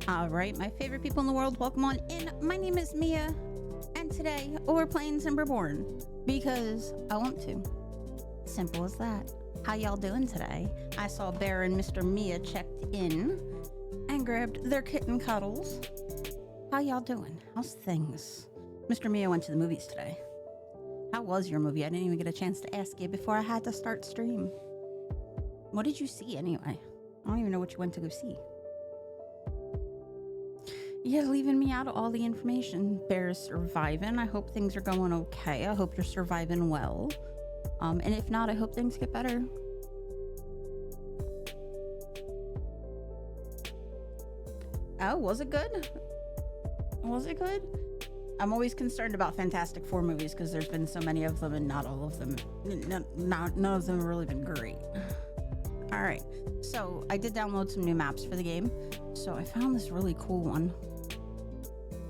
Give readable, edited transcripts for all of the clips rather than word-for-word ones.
All right, my favorite people in the world, welcome on in. My name is Mia, and today we're playing Timberborn because I want to. Simple as that. How y'all doing today? I saw Bear and Mr. Mia checked in and grabbed their kitten cuddles. How y'all doing? How's things? Mr. Mia went to the movies today. How was your movie? I didn't even get a chance to ask you before I had to start stream. What did you see anyway? I don't even know what you went to go see. You're leaving me out of all the information. Bear's surviving. I hope things are going okay. I hope you're surviving well. And if not, I hope things get better. Oh, was it good? Was it good? I'm always concerned about Fantastic Four movies because there's been so many of them and not all of them. None of them have really been great. All right. So I did download some new maps for the game. So I found this really cool one.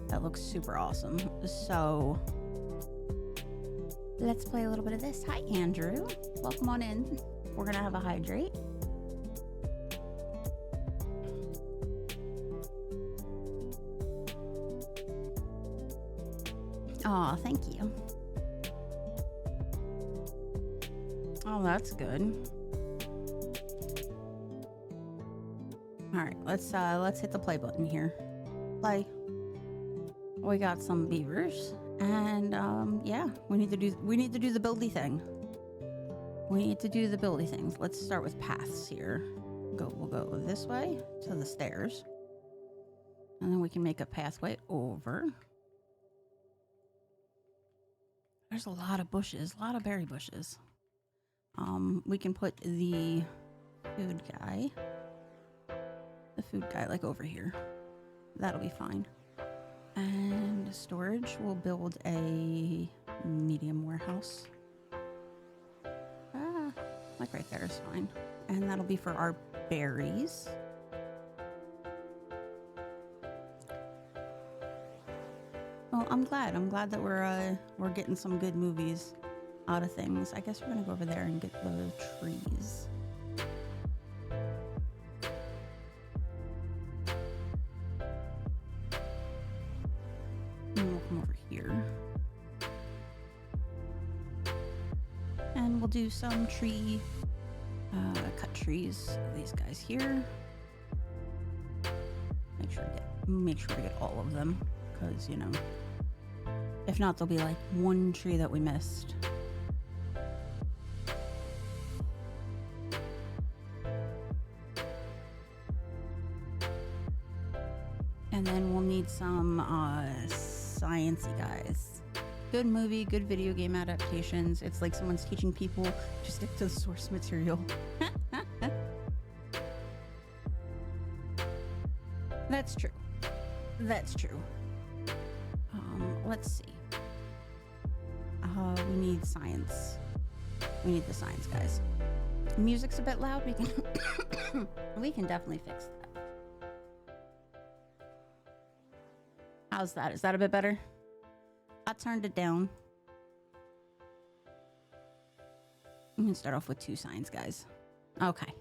That looks super awesome. So let's play a little bit of this. Hi, Andrew. Welcome on in. We're going to have a hydrate. Aw, thank you. Oh, that's good. All right, let's hit the play button here. Play. We got some beavers, and yeah, we need to do the buildy thing. We need to do the buildy things. Let's start with paths here. We'll go this way to the stairs, and then we can make a pathway over. There's a lot of bushes, a lot of berry bushes. We can put the food guy like over here. That'll be fine. And storage, we'll build a medium warehouse. Like right there is fine. And that'll be for our berries. Well, I'm glad that we're getting some good movies out of things. I guess we're gonna go over there and get the trees. And we'll come over here. And we'll do some tree cut trees. These guys here. Make sure to get all of them, because you know, if not, there'll be like one tree that we missed. And then we'll need some science-y guys. Good movie, good video game adaptations. It's like someone's teaching people to stick to the source material. That's true. That's true. Let's see. We need science. We need the science guys. Music's a bit loud. We can definitely fix that. How's that? Is that a bit better? I turned it down. I'm gonna start off with 2 science guys. Okay.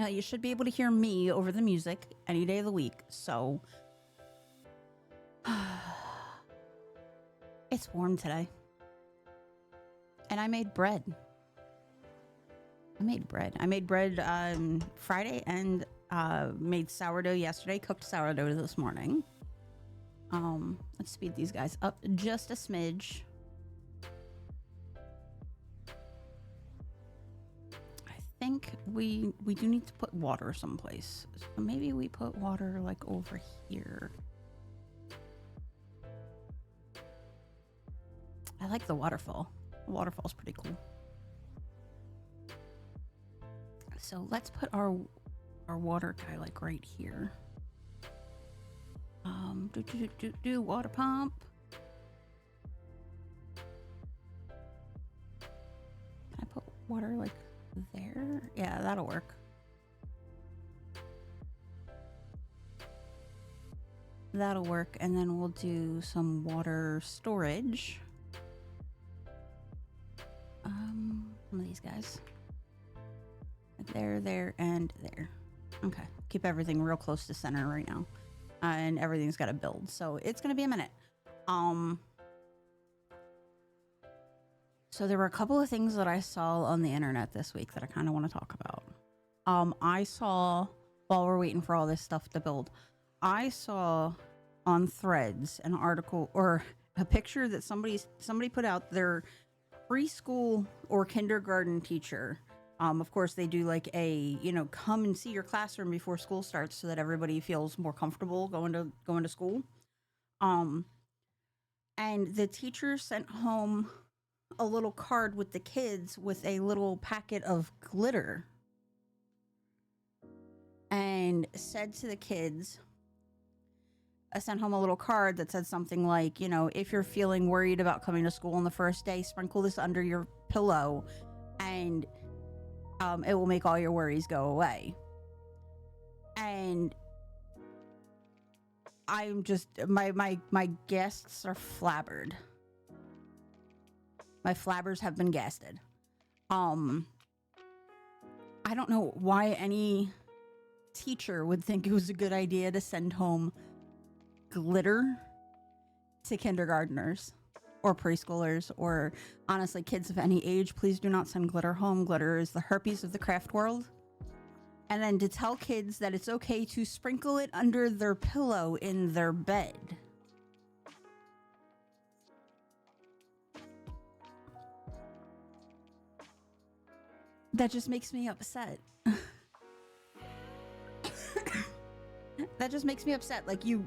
You should be able to hear me over the music any day of the week, so it's warm today. And I made bread. I made bread Friday and made sourdough yesterday, cooked sourdough this morning. Let's speed these guys up just a smidge. I think we do need to put water someplace. So maybe we put water like over here. I like the waterfall. The waterfall's pretty cool. So let's put our water guy like right here. Do water pump. Can I put water like there? Yeah, that'll work. That'll work, and then we'll do some water storage. Some of these guys. Like there, and there. Okay. Keep everything real close to center right now. And everything's got to build. So it's going to be a minute. So there were a couple of things that I saw on the internet this week that I kind of want to talk about. I saw, while we're waiting for all this stuff to build, I saw on Threads an article or a picture that somebody put out. Their preschool or kindergarten teacher. Of course, they do like a, come and see your classroom before school starts so that everybody feels more comfortable going to school. And the teacher sent home a little card with the kids with a little packet of glitter and said to the kids, I sent home a little card that said something like, if you're feeling worried about coming to school on the first day, sprinkle this under your pillow and it will make all your worries go away. And I'm just, my guests are flabbered. My flabbers have been gasted. I don't know why any teacher would think it was a good idea to send home glitter to kindergartners or preschoolers, or honestly kids of any age. Please do not send glitter home. Glitter is the herpes of the craft world. And then to tell kids that it's okay to sprinkle it under their pillow in their bed. That just makes me upset. That just makes me upset. Like you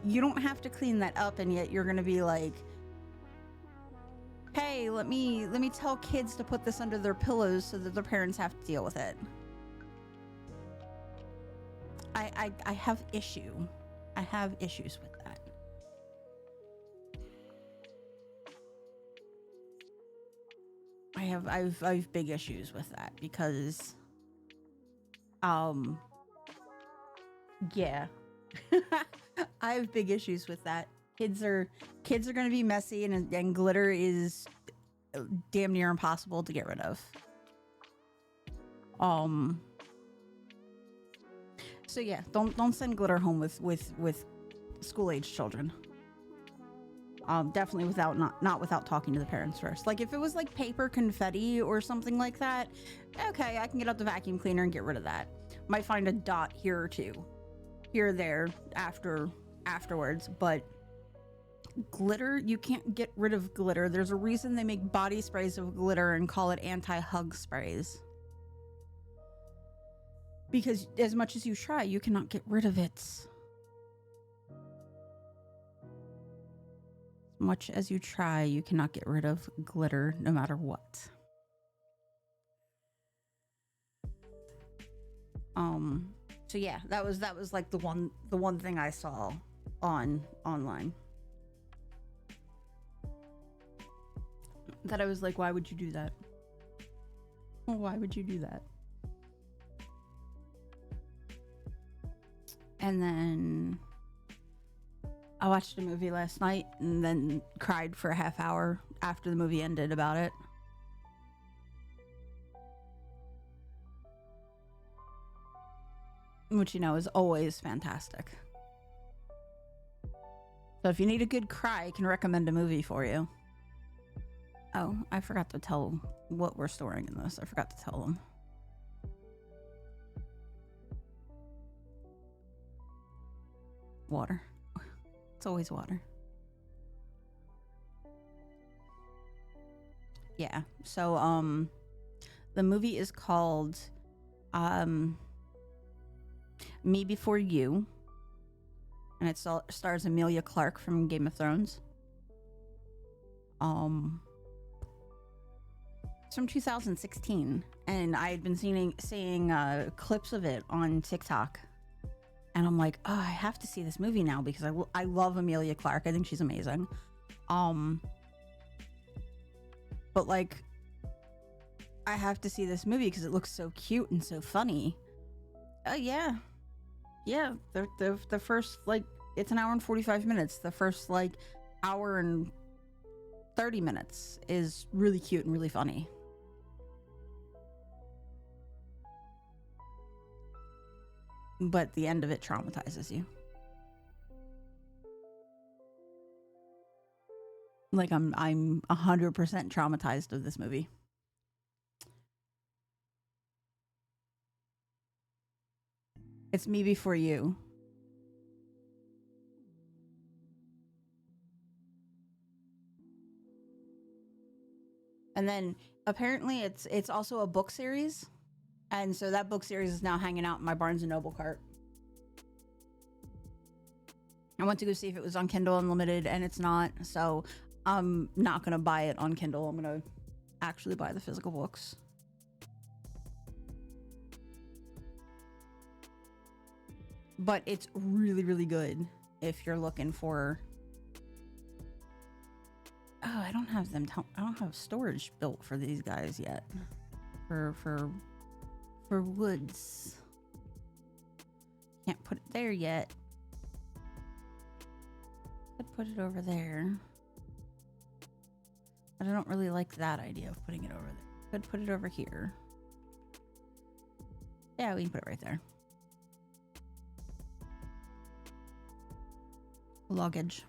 don't have to clean that up, and yet you're gonna be like, hey, let me tell kids to put this under their pillows so that their parents have to deal with it. I have issue. I have issues with that. I've big issues with that because yeah. I have big issues with that. Kids are going to be messy, and glitter is damn near impossible to get rid of. So yeah, don't send glitter home with school age children. Definitely not without talking to the parents first. Like if it was like paper confetti or something like that, okay, I can get out the vacuum cleaner and get rid of that. Might find a dot here or two, here or there afterwards, but glitter, you can't get rid of glitter. There's a reason they make body sprays of glitter and call it anti-hug sprays. Because as much as you try, you cannot get rid of it. As much as you try, you cannot get rid of glitter no matter what. So yeah, that was like the one thing I saw online. That I was like, why would you do that? Why would you do that? And then I watched a movie last night and then cried for a half hour after the movie ended about it. Which, is always fantastic. So if you need a good cry, I can recommend a movie for you. Oh, I forgot to tell what we're storing in this. I forgot to tell them. Water. It's always water. Yeah. So, the movie is called, Me Before You. And it stars Emilia Clarke from Game of Thrones. It's from 2016, and I had been seeing clips of it on TikTok, and I'm like, oh, I have to see this movie now because I love Emilia Clarke. I think she's amazing. But like, I have to see this movie because it looks so cute and so funny. Yeah. The first, like, it's an hour and 45 minutes. The first like hour and 30 minutes is really cute and really funny. but the end of it traumatizes you. Like I'm 100% traumatized of this movie. It's Me Before You. And then apparently it's also a book series. And so that book series is now hanging out in my Barnes & Noble cart. I went to go see if it was on Kindle Unlimited, and it's not. So I'm not going to buy it on Kindle. I'm going to actually buy the physical books. But it's really, really good if you're looking for... Oh, I don't have storage built for these guys yet. For woods. Can't put it there yet. Could put it over there. But I don't really like that idea of putting it over there. Could put it over here. Yeah, we can put it right there. Luggage.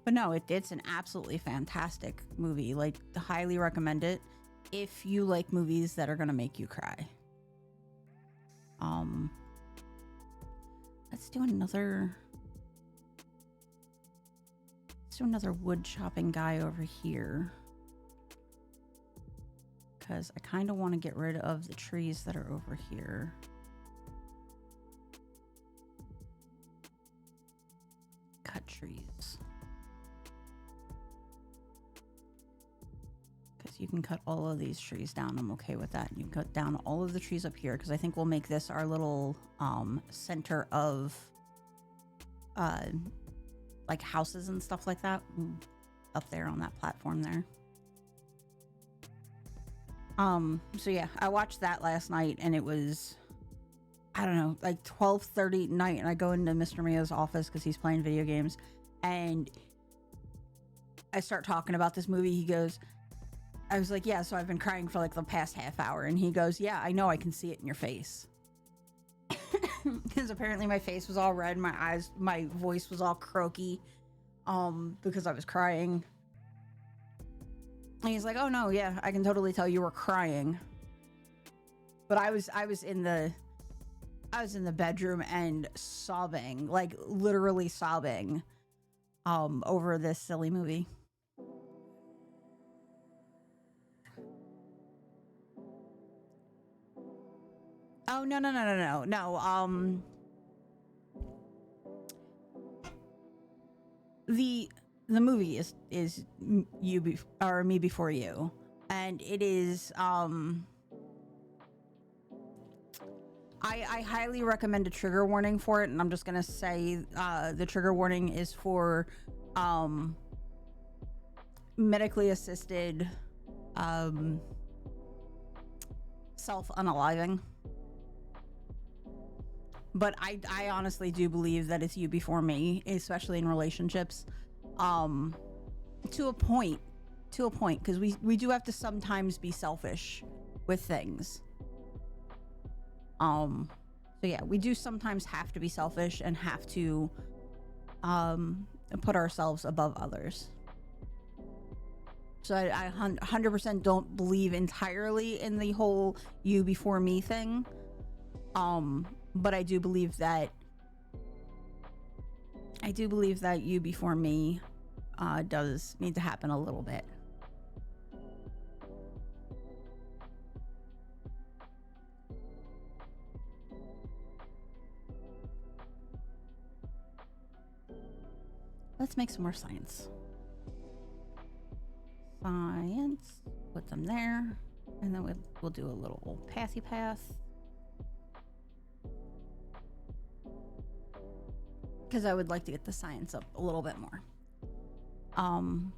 But no, it's an absolutely fantastic movie. Like, highly recommend it if you like movies that are gonna make you cry. Let's do another wood chopping guy over here. Because I kind of want to get rid of the trees that are over here. Cut trees. Because you can cut all of these trees down. I'm okay with that. You can cut down all of the trees up here because I think we'll make this our little center of like houses and stuff like that up there on that platform there. So yeah, I watched that last night and it was, I don't know, like 12:30 at night, and I go into Mr. Mia's office because he's playing video games, and I start talking about this movie. He goes, I was like, yeah, so I've been crying for like the past half hour. And he goes, yeah, I know, I can see it in your face. Because apparently my face was all red, my voice was all croaky, because I was crying. And he's like, oh no, yeah, I can totally tell you were crying. But I was in the bedroom and sobbing, like literally sobbing, over this silly movie. Oh, no. The movie is Me Before You, and it is I highly recommend a trigger warning for it, and I'm just gonna say the trigger warning is for medically assisted self-unaliving. But I honestly do believe that it's you before me, especially in relationships, to a point, because we do have to sometimes be selfish with things. So yeah, we do sometimes have to be selfish and have to put ourselves above others. So I 100% don't believe entirely in the whole you before me thing. But I do believe that you before me does need to happen a little bit. Let's make some more science. Put them there, and then we'll do a little pathy path. Because I would like to get the science up a little bit more. And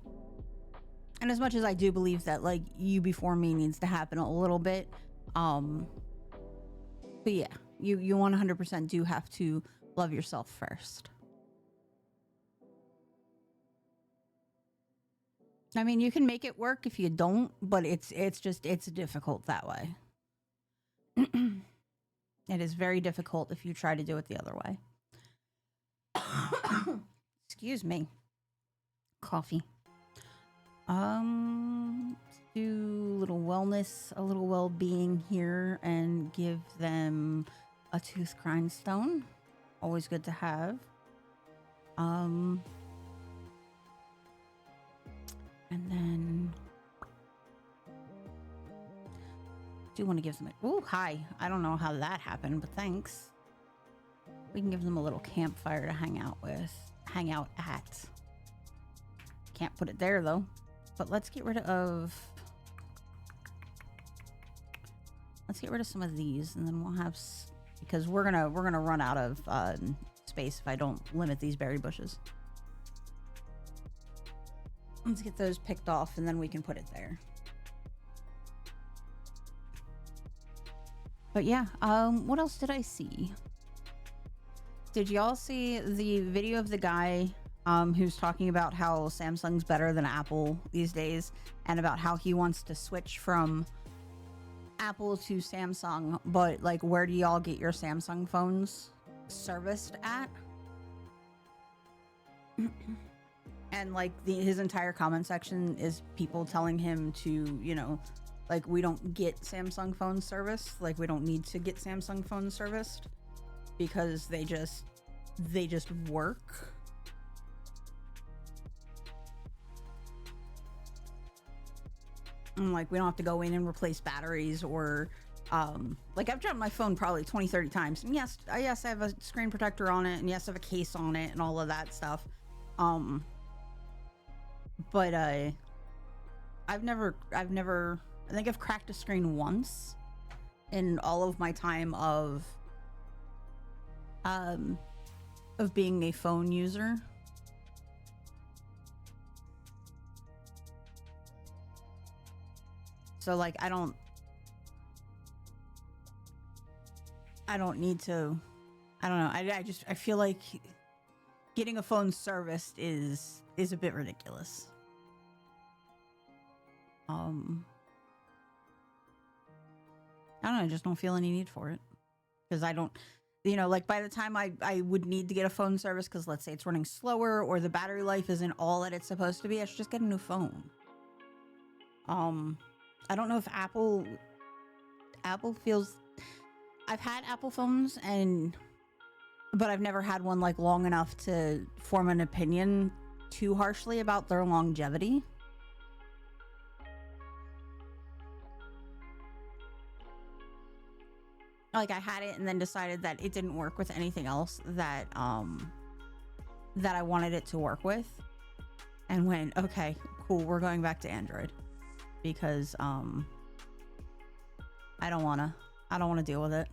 as much as I do believe that like you before me needs to happen a little bit, but yeah, you 100% do have to love yourself first. I mean, you can make it work if you don't, but it's difficult that way. It is very difficult if you try to do it the other way. Excuse me. Coffee. Do a little wellness, a little well-being here, and give them a tooth grindstone. Always good to have. And then do want to give them a, oh, hi. I don't know how that happened, but thanks. We can give them a little campfire to hang out at. Can't put it there though. But let's get rid of some of these, and then we'll have because we're gonna run out of space if I don't limit these berry bushes. Let's get those picked off, and then we can put it there. But yeah, what else did I see? Did y'all see the video of the guy who's talking about how Samsung's better than Apple these days, and about how he wants to switch from Apple to Samsung, but like, where do y'all get your Samsung phones serviced at? And like his entire comment section is people telling him to, you know, like, we don't get Samsung phone service, like we don't need to get Samsung phone serviced because they just work. And like, we don't have to go in and replace batteries, or like, I've dropped my phone probably 20-30 times, and yes I have a screen protector on it, and yes I have a case on it and all of that stuff, but I've never I think I've cracked a screen once in all of my time of being a phone user. So like, I don't need to, I don't know. I feel like getting a phone serviced is a bit ridiculous. I don't know. I just don't feel any need for it, because I don't, you know, like, by the time I would need to get a phone service, because let's say it's running slower or the battery life isn't all that it's supposed to be, I should just get a new phone. I don't know if Apple feels, I've had Apple phones, but I've never had one like long enough to form an opinion too harshly about their longevity. Like, I had it and then decided that it didn't work with anything else that I wanted it to work with, and went, okay, cool, we're going back to Android, because I don't want to deal with it.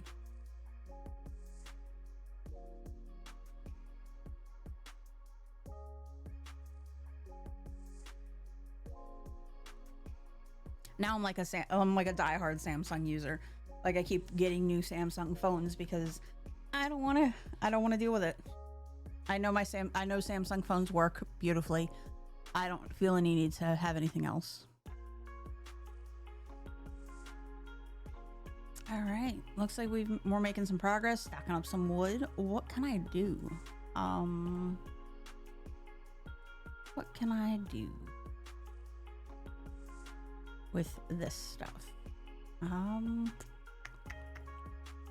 Now I'm like a diehard Samsung user. Like, I keep getting new Samsung phones because I don't want to deal with it. I know Samsung phones work beautifully. I don't feel any need to have anything else. All right, looks like we're making some progress, stacking up some wood. What can I do? What can I do with this stuff?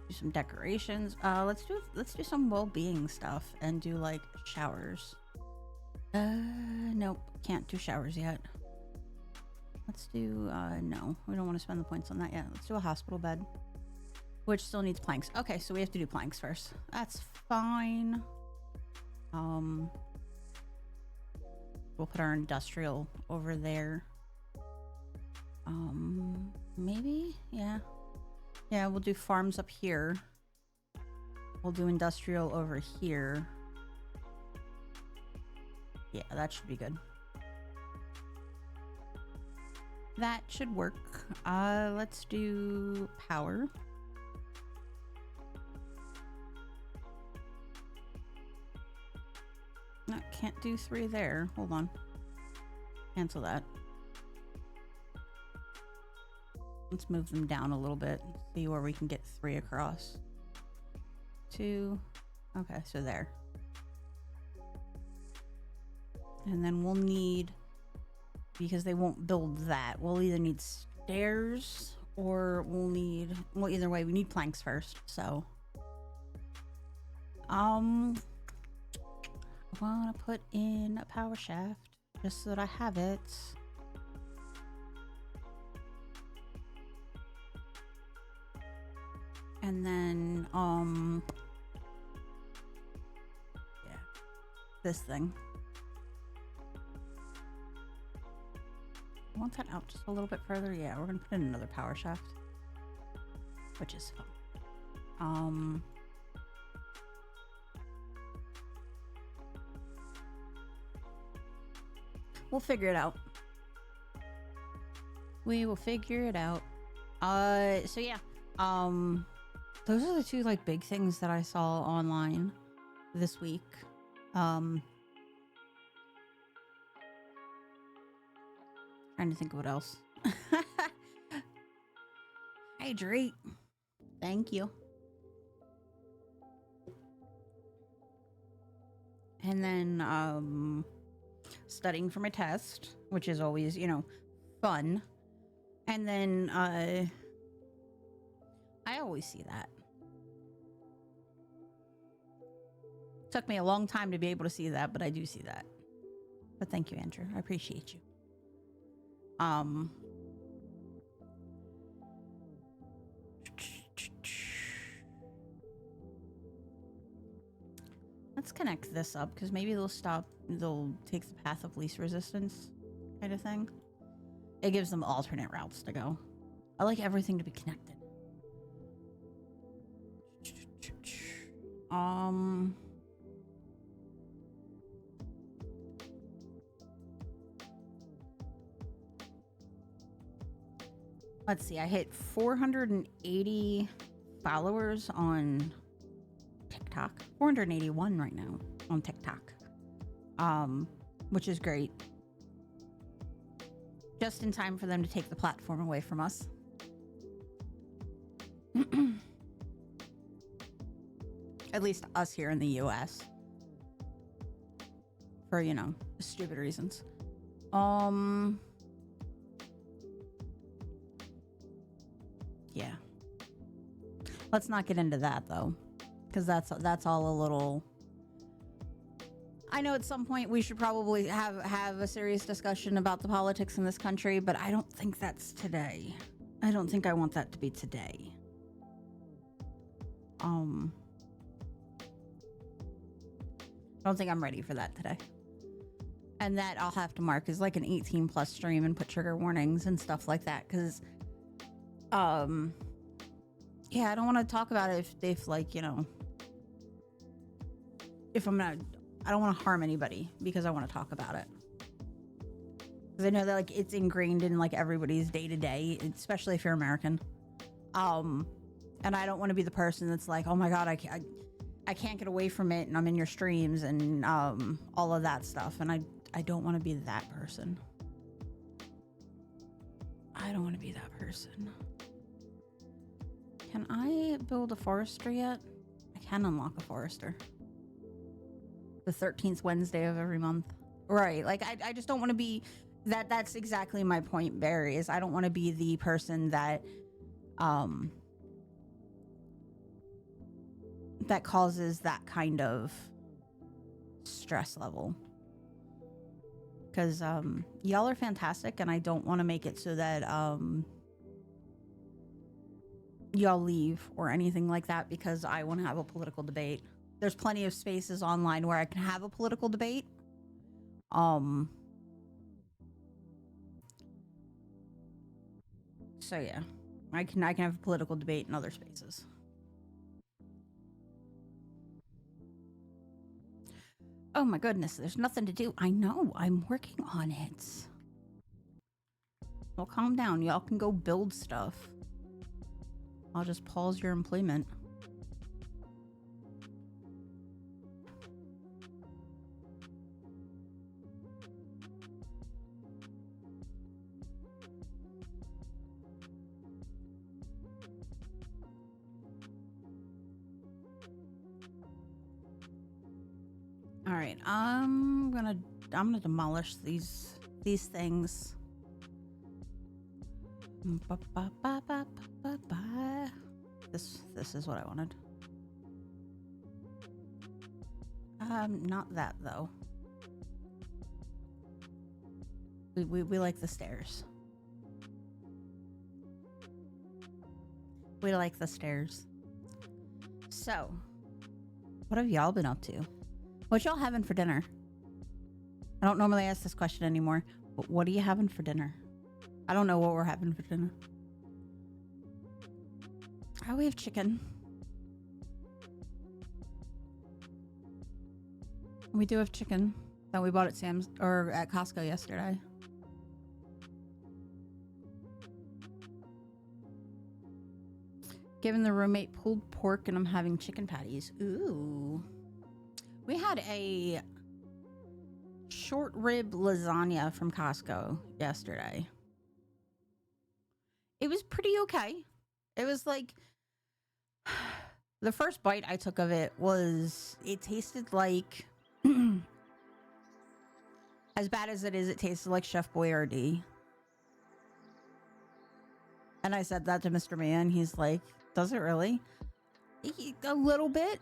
Do some decorations. Let's do some well-being stuff and do like showers. Nope, can't do showers yet. Let's do no, we don't want to spend the points on that yet. Let's do a hospital bed, which still needs planks. Okay, so we have to do planks first. That's fine. We'll put our industrial over there. Maybe, yeah, we'll do farms up here. We'll do industrial over here. Yeah, that should be good. That should work. Let's do power. No, can't do 3 there. Hold on. Cancel that. Let's move them down a little bit. See where we can get 3 across. 2. Okay, so there. And then we'll need, because they won't build that, we'll either need stairs or we'll need, well, either way, we need planks first. So, I want to put in a power shaft just so that I have it. And then, yeah, this thing. I want that out just a little bit further. Yeah, we're gonna put in another power shaft, which is fun. We'll figure it out. We will figure it out. So yeah, those are the 2 like big things that I saw online this week. Trying to think of what else. Hydrate. Thank you. And then studying for my test, which is always, you know, fun. And then I always see that. Took me a long time to be able to see that, but I do see that. But thank you, Andrew. I appreciate you. Let's connect this up because maybe they'll take the path of least resistance kind of thing. It gives them alternate routes to go. I like everything to be connected. Let's see, I hit 480 followers on TikTok. 481 right now on TikTok. Which is great. Just in time for them to take the platform away from us. At least us here in the US. For, you know, stupid reasons. Yeah. Let's not get into that though. Because that's all a little... I know at some point we should probably have a serious discussion about the politics in this country, but I don't think that's today. I don't think I want that to be today. I don't think I'm ready for that today. And that I'll have to mark as like an 18 plus stream and put trigger warnings and stuff like that. Because, yeah, I don't want to talk about it if like, you know, if I'm not, I don't want to harm anybody because I want to talk about it. Because I know that like it's ingrained in like everybody's day to day, especially if you're American. And I don't want to be the person that's like, oh my God, I can't get away from it and I'm in your streams and all of that stuff. And I don't want to be that person. I don't want to be that person. Can I build a forester yet? I can unlock a forester. The 13th Wednesday of every month. Right. Like, I just don't want to be... That's exactly my point, Barry, is I don't want to be the person that... that causes that kind of stress level. Because y'all are fantastic, and I don't want to make it so that y'all leave or anything like that because I want to have a political debate. There's plenty of spaces online where I can have a political debate. So yeah, I can have a political debate in other spaces. Oh my goodness, there's nothing to do. I know, I'm working on it. Well, calm down. Y'all can go build stuff. I'll just pause your employment. All right, I'm gonna demolish these things. This is what I wanted. Not that though. We like the stairs. We like the stairs. So, what have y'all been up to? What y'all having for dinner? I don't normally ask this question anymore, but what are you having for dinner? I don't know what we're having for dinner. Oh, we have chicken. We do have chicken that we bought at Sam's or at Costco yesterday. Given the roommate pulled pork and I'm having chicken patties. Ooh. We had a short rib lasagna from Costco yesterday. It was pretty okay. It was like the first bite I took of it tasted like as bad as it is, it tasted like Chef Boyardee. And I said that to Mr. Man. He's like, does it really? A little bit.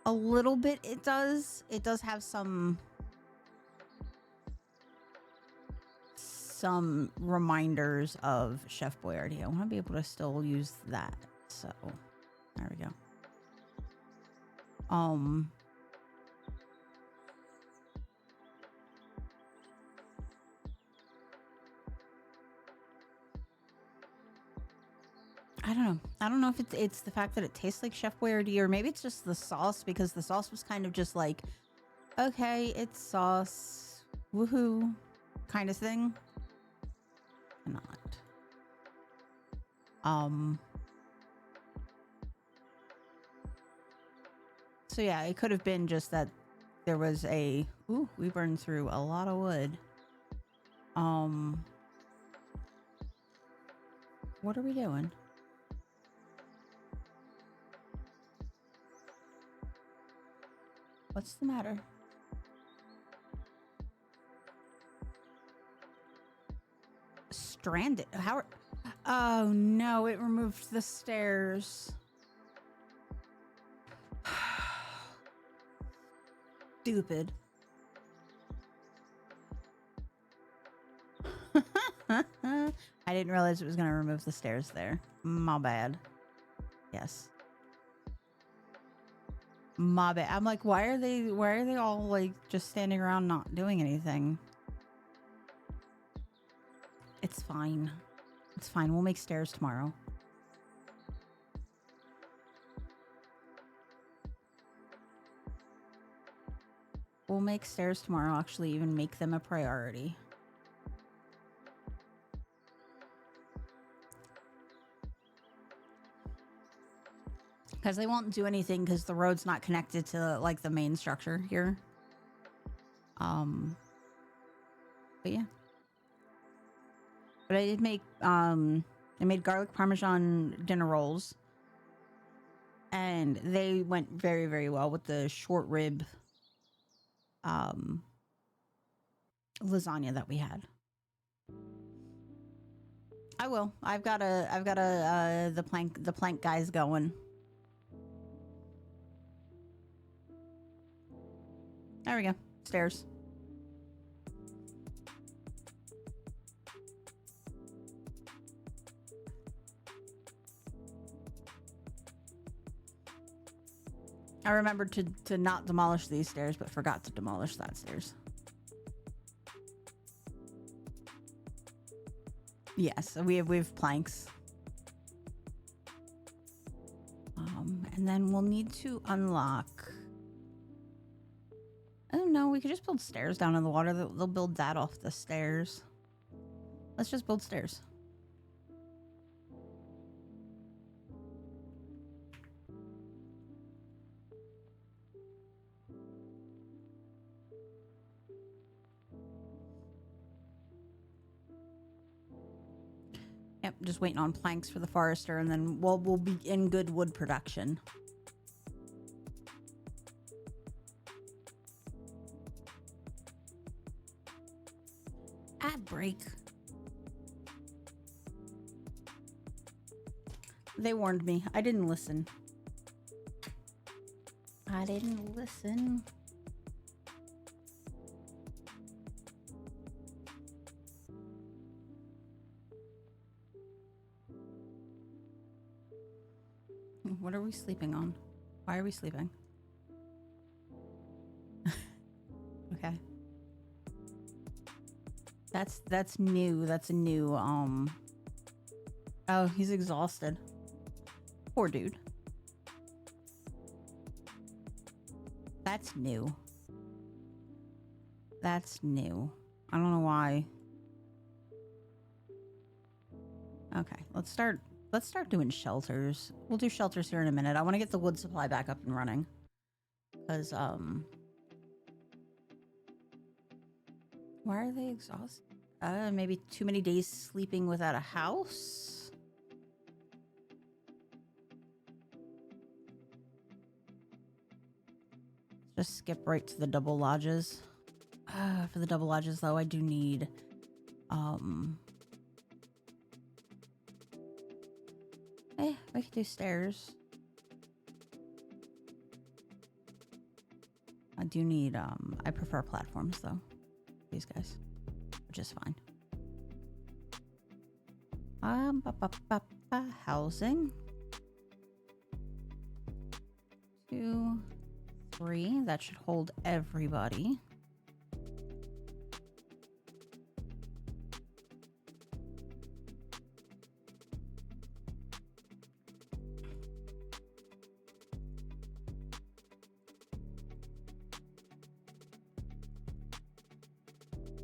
A little bit it does. It does have some reminders of Chef Boyardee. I want to be able to still use that. So, there we go. I don't know. I don't know if it's the fact that it tastes like Chef Boyardee, or maybe it's just the sauce, because the sauce was kind of just like, okay, it's sauce, woohoo, kind of thing. Not. So yeah, it could have been just that there was a. Ooh, we burned through a lot of wood. What are we doing? What's the matter? Stranded? How? Oh no! It removed the stairs. Stupid. I didn't realize it was gonna remove the stairs there. My bad. Yes. My bad. I'm like, why are they all like just standing around not doing anything? It's fine. It's fine. We'll make stairs tomorrow. We'll make stairs tomorrow. Actually, even make them a priority. Because they won't do anything because the road's not connected to like the main structure here. But yeah. But I did make I made garlic parmesan dinner rolls. And they went very, very well with the short rib lasagna that we had. I will. I've got the plank guys going. There we go. Stairs. I remembered to not demolish these stairs, but forgot to demolish that stairs. Yes, we have planks. And then we'll need to unlock. Oh no, we could just build stairs down in the water. They'll build that off the stairs. Let's just build stairs. Yep, just waiting on planks for the forester, and then we'll be in good wood production. Ad break. They warned me. I didn't listen. I didn't listen. What are we sleeping on? Why are we sleeping? Okay. That's new. That's a new Oh, he's exhausted. Poor dude. That's new. That's new. I don't know why. Okay, let's start doing shelters. We'll do shelters here in a minute. I want to get the wood supply back up and running. Cuz why are they exhausted? Maybe too many days sleeping without a house? Just skip right to the double lodges. For the double lodges, though, I do need, I could do stairs. I do need, I prefer platforms, though. These guys. Which is fine. Housing. 2, 3. That should hold everybody.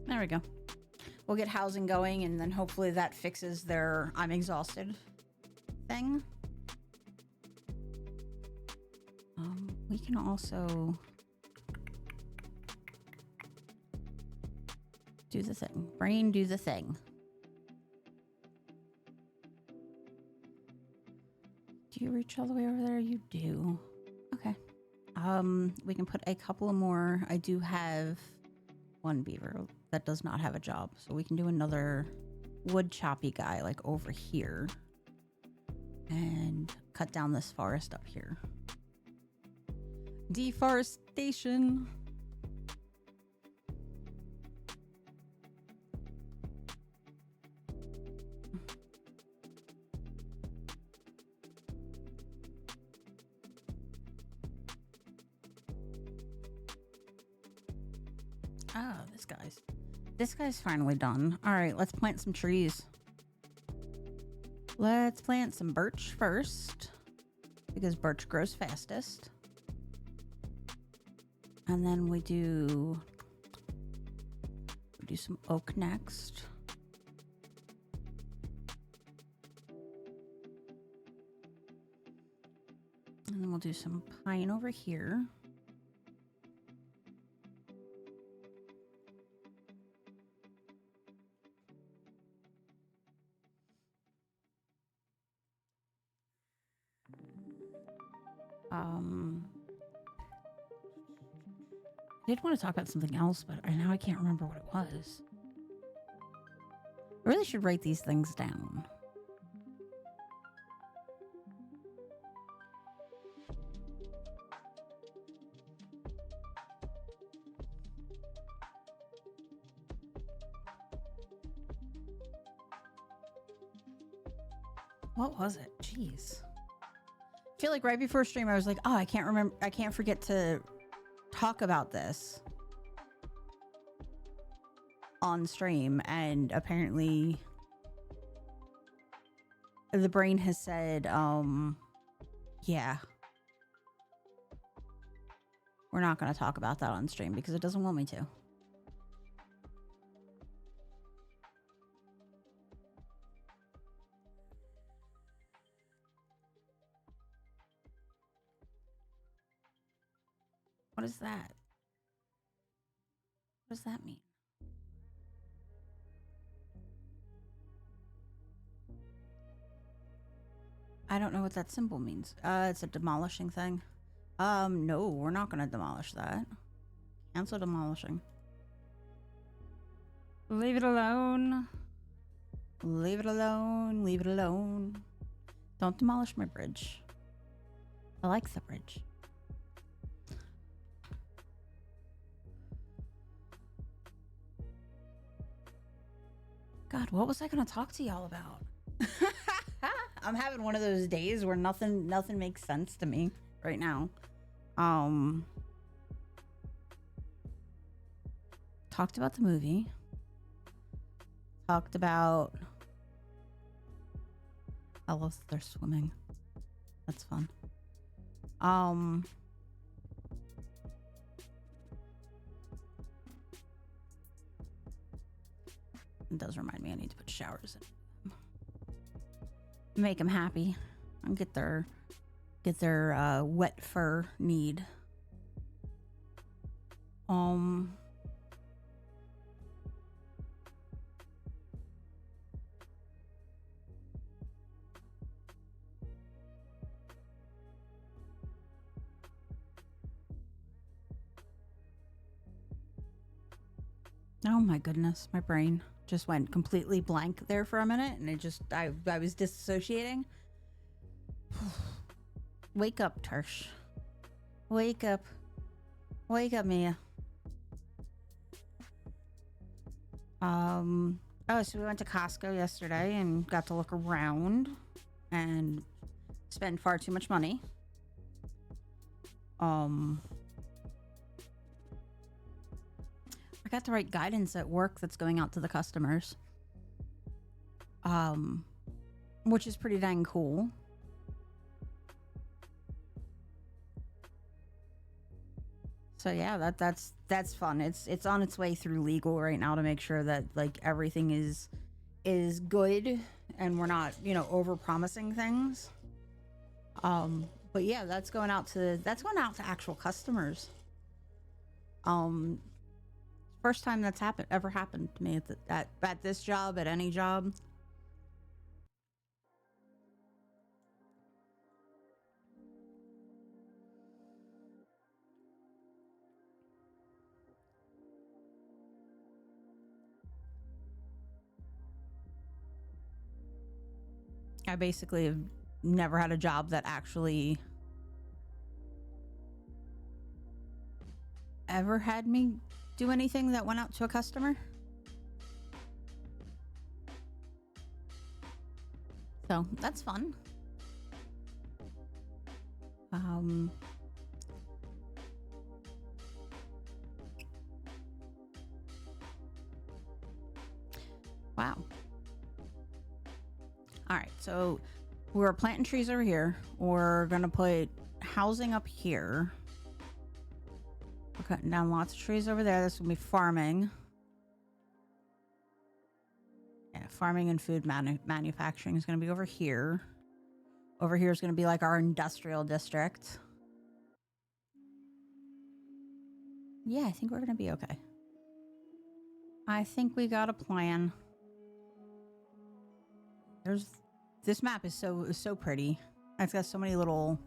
There we go. We'll get housing going, and then hopefully that fixes their I'm exhausted thing. We can also do the thing. Brain, do the thing. Do you reach all the way over there? You do. Okay. We can put a couple of more. I do have one beaver that does not have a job, so we can do another wood choppy guy like over here and cut down this forest up here. Deforestation. Oh, this guy's finally done. All right, let's plant some trees. Let's plant some birch first because birch grows fastest. And then we do some oak next. And then we'll do some pine over here. I did want to talk about something else, but now I can't remember what it was. I really should write these things down. What was it? Jeez. I feel like right before stream I was like, oh, I can't forget to talk about this on stream, and apparently the brain has said, yeah, we're not going to talk about that on stream because it doesn't want me to. What is that? What does that mean? I don't know what that symbol means. It's a demolishing thing. No, we're not gonna demolish that. Cancel demolishing. Leave it alone. Leave it alone. Leave it alone. Don't demolish my bridge. I like the bridge. God, what was I gonna talk to y'all about? I'm having one of those days where nothing makes sense to me right now. Talked about the movie. Talked about I love that they're swimming. That's fun. It does remind me I need to put showers in. Make them happy and get their wet fur need. Oh my goodness, my brain just went completely blank there for a minute, and I was disassociating. Wake up, Tersh. Wake up. Wake up, Mia. Oh, so we went to Costco yesterday and got to look around and spend far too much money. I got the right guidance at work that's going out to the customers. Which is pretty dang cool. So yeah, that's fun. It's on its way through legal right now to make sure that like everything is good and we're not, over promising things. But yeah, that's going out to actual customers. First time that's ever happened to me at this job, at any job. I basically have never had a job that actually ever had me do anything that went out to a customer. So that's fun. Wow. All right, so we're planting trees over here. We're gonna put housing up here. We're cutting down lots of trees over there. This is gonna be farming. Yeah, farming and food manufacturing is gonna be over here. Over here is gonna be like our industrial district. Yeah, I think we're gonna be okay. I think we got a plan. This map is so pretty. It's got so many little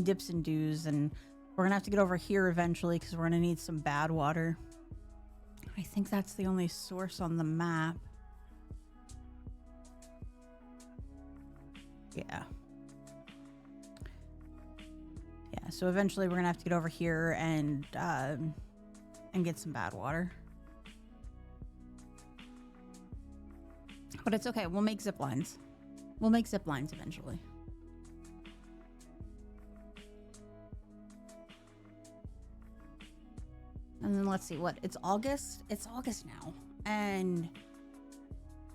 dips and doos, and we're gonna have to get over here eventually because we're gonna need some bad water. I think that's the only source on the map. Yeah. Yeah, so eventually we're gonna have to get over here and get some bad water. But it's okay, we'll make zip lines. We'll make zip lines eventually. And then let's see what, it's August? It's August now. And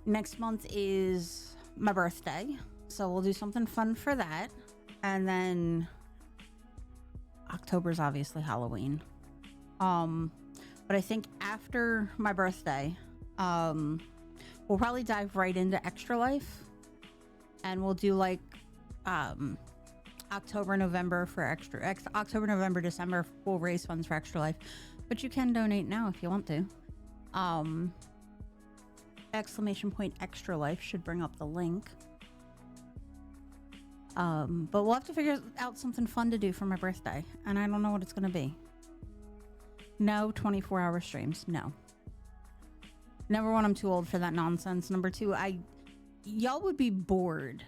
next month is my birthday. So we'll do something fun for that. And then October's obviously Halloween. But I think after my birthday, we'll probably dive right into Extra Life. And we'll do like October, November, December, we'll raise funds for Extra Life. But you can donate now if you want to. ! Extra Life should bring up the link. But we'll have to figure out something fun to do for my birthday. And I don't know what it's going to be. No 24-hour streams. No. Number one, I'm too old for that nonsense. Number two, y'all would be bored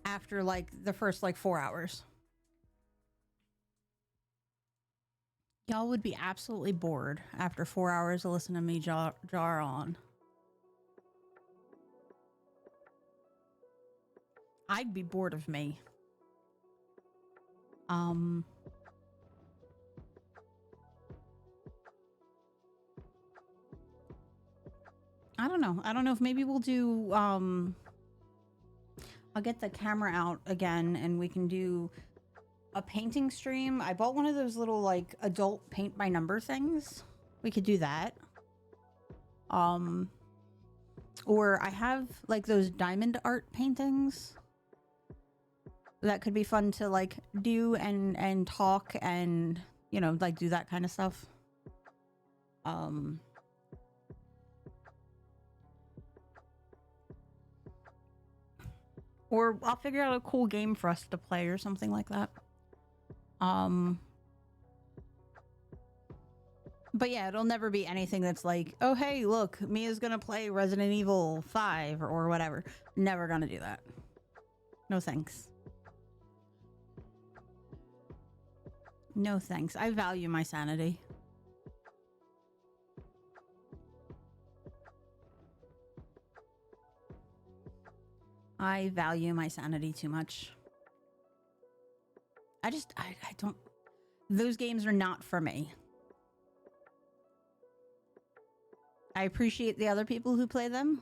after like the first like 4 hours. Y'all would be absolutely bored after 4 hours of listening to me jar on. I'd be bored of me. I don't know. I don't know if maybe we'll do, I'll get the camera out again and we can do a painting stream. I bought one of those little like adult paint by number things. We could do that. Or I have like those diamond art paintings. That could be fun to like do and talk and, you know, like do that kind of stuff. Or I'll figure out a cool game for us to play or something like that. But yeah, it'll never be anything that's like, oh, hey, look, Mia's gonna play Resident Evil 5 or whatever. Never gonna do that. No thanks. No thanks. I value my sanity. I value my sanity too much. I don't... Those games are not for me. I appreciate the other people who play them.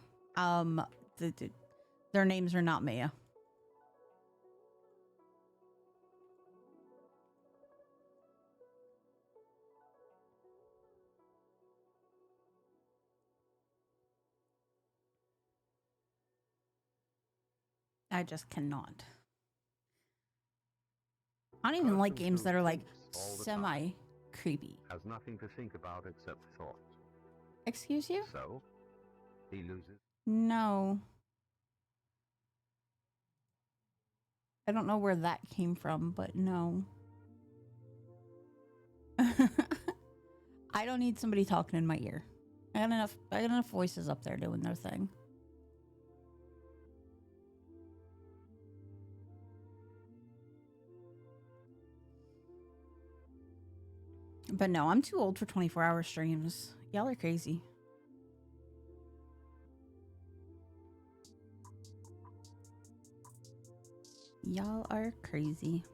Their names are not Mia. I just cannot. I don't even like games that are like semi creepy. Has nothing to think about except thought. Excuse you? So he loses. No. I don't know where that came from, but no. I don't need somebody talking in my ear. I got enough voices up there doing their thing. But no, I'm too old for 24-hour streams. Y'all are crazy. Y'all are crazy.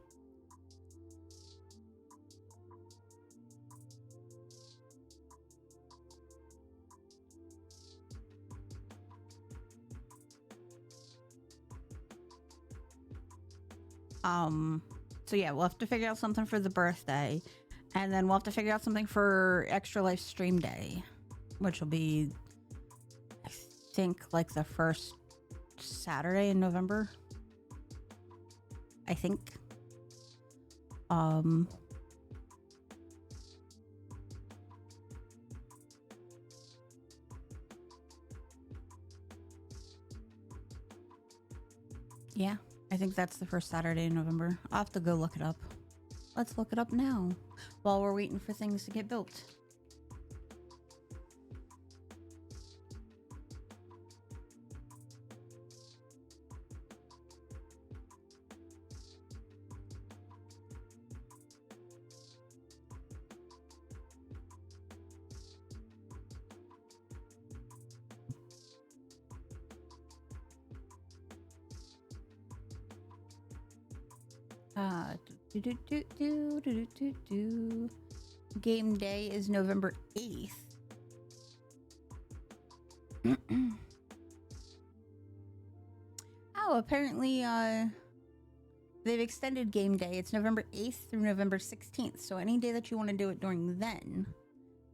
So yeah, we'll have to figure out something for the birthday. And then we'll have to figure out something for Extra Life Stream Day, which will be, I think, like the first Saturday in November. I think. Yeah, I think that's the first Saturday in November. I'll have to go look it up. Let's look it up now while we're waiting for things to get built. Game day is November 8th. Oh, apparently they've extended game day. It's November 8th through November 16th. So any day that you want to do it during then,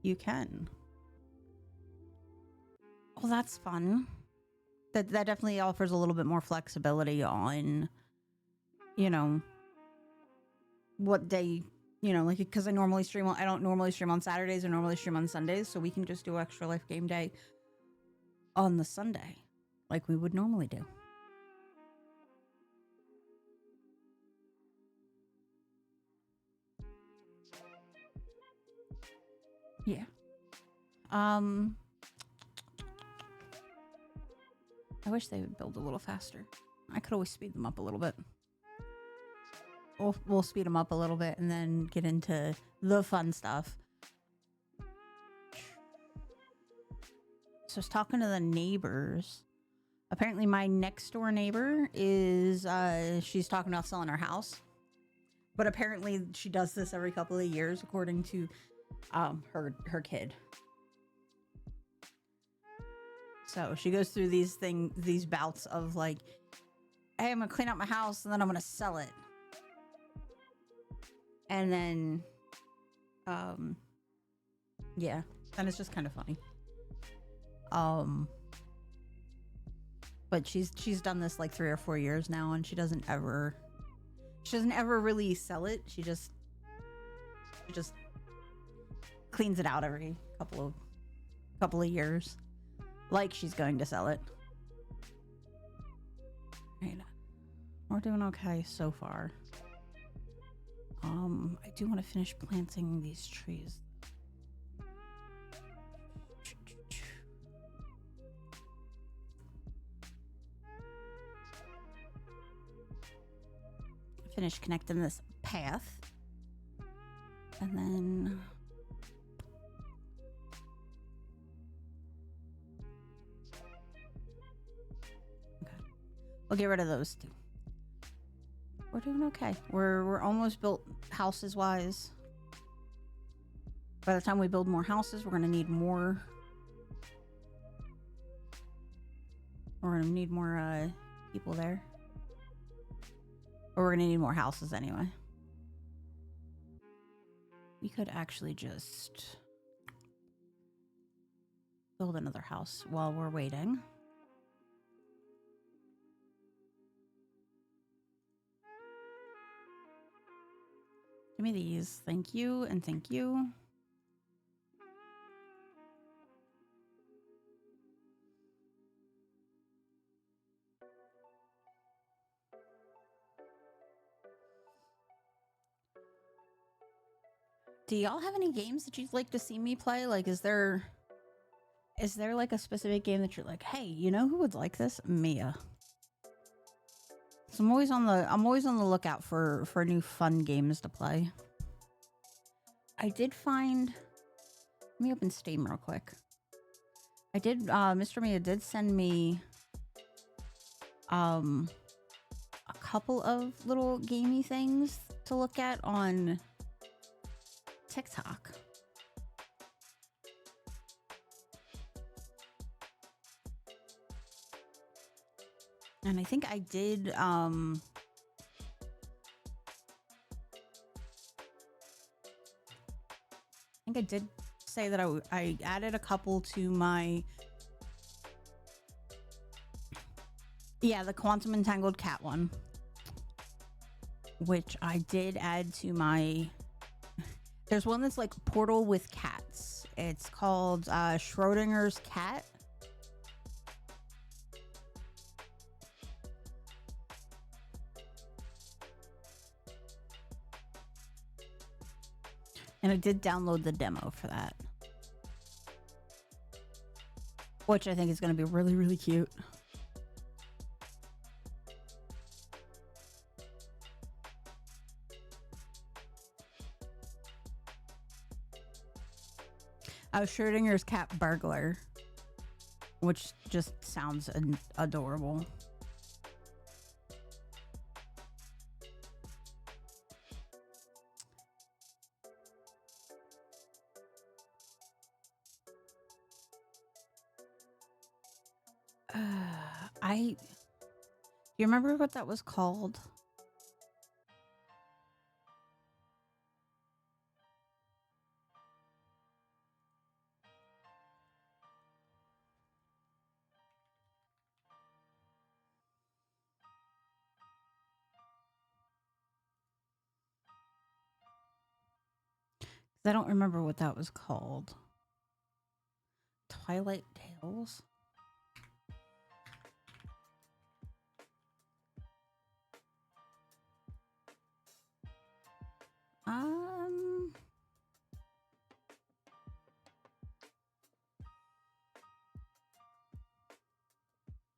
you can. Well, that's fun. That definitely offers a little bit more flexibility on, you know, what day, you know, like, because I don't normally stream on Saturdays. I normally stream on Sundays, so we can just do Extra Life Game Day on the Sunday like we would normally do. Yeah. I wish they would build a little faster. I could always speed them up a little bit. We'll speed them up a little bit and then get into the fun stuff. So I was talking to the neighbors. Apparently my next door neighbor is, she's talking about selling her house. But apparently she does this every couple of years, according to her kid. So she goes through these bouts of like, hey, I'm gonna clean out my house and then I'm gonna sell it. And then, yeah, and it's just kind of funny. But she's done this like 3 or 4 years now, and she doesn't ever really sell it. She just cleans it out every couple of years, like she's going to sell it. Right. We're doing okay so far. I do want to finish planting these trees. Finish connecting this path. And then okay. We'll get rid of those two. We're doing okay. We're almost built houses wise. By the time we build more houses, we're gonna need more. We're gonna need more people there. Or we're gonna need more houses anyway. We could actually just build another house while we're waiting. Give me these. Thank you and thank you. Do y'all have any games that you'd like to see me play? Like, is there like a specific game that you're like, hey, you know who would like this? Mia. So I'm always on the lookout for new fun games to play. I did find. Let me open Steam real quick. I did. Mr. Mia did send me a couple of little gamey things to look at on TikTok. And I think I did I think I did say that I added a couple to my the Quantum Entangled Cat one, which I did add to my. There's one that's like Portal with cats. It's called Schrodinger's Cat. And I did download the demo for that, which I think is going to be really, really cute. Schrodinger's Cat Burglar, which just sounds adorable. You remember what that was called? I don't remember what that was called. Twilight Tales?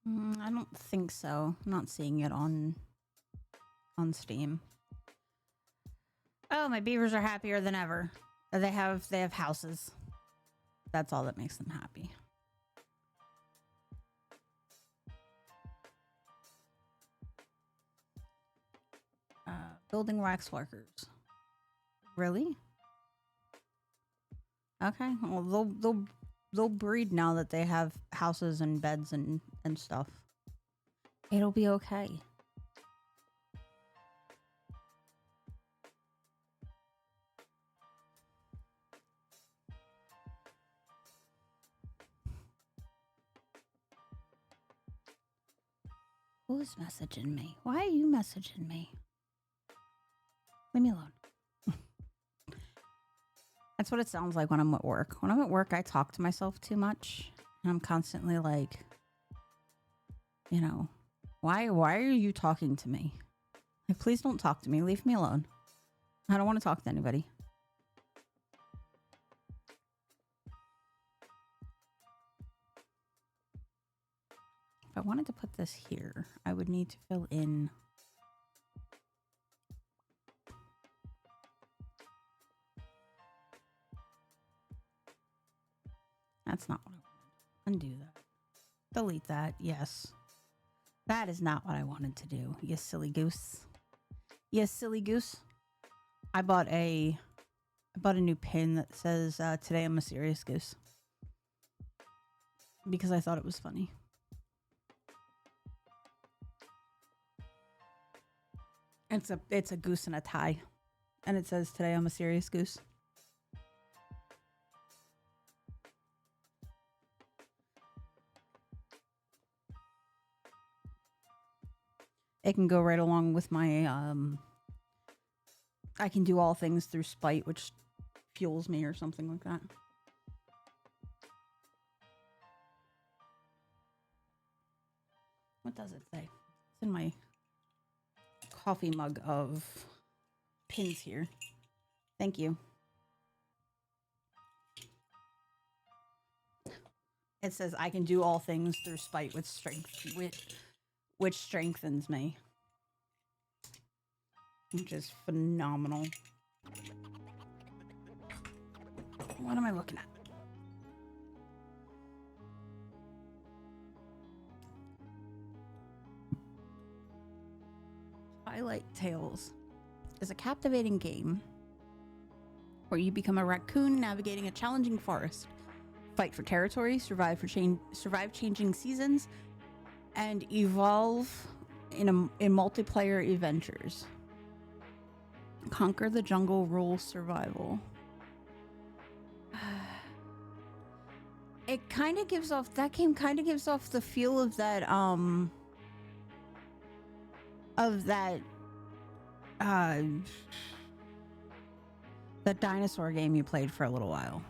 I don't think so. I'm not seeing it on Steam. Oh, my beavers are happier than ever. They have houses. That's all that makes them happy. Building wax workers. Really? Okay. Well, they'll breed now that they have houses and beds and stuff. It'll be okay. Who's messaging me? Why are you messaging me? Leave me alone. That's what it sounds like when I'm at work. When I'm at work, I talk to myself too much. And I'm constantly like, you know, why are you talking to me? Like, please don't talk to me. Leave me alone. I don't want to talk to anybody. If I wanted to put this here, I would need to fill in. That's not what I wanted. Undo that. Delete that. Yes. That is not what I wanted to do. You silly goose. Yes, silly goose. I bought a new pin that says, today I'm a serious goose. Because I thought it was funny. It's a goose and a tie. And it says, today I'm a serious goose. It can go right along with my, I can do all things through spite, which fuels me or something like that. What does it say? It's in my coffee mug of pins here. Thank you. It says I can do all things through spite with strength, which strengthens me, which is phenomenal. What am I looking at? Twilight Tales is a captivating game where you become a raccoon navigating a challenging forest, fight for territory, survive changing seasons, and evolve in multiplayer adventures. Conquer the jungle rules survival. It kind of gives off, that game kind of gives off the feel of that that dinosaur game you played for a little while.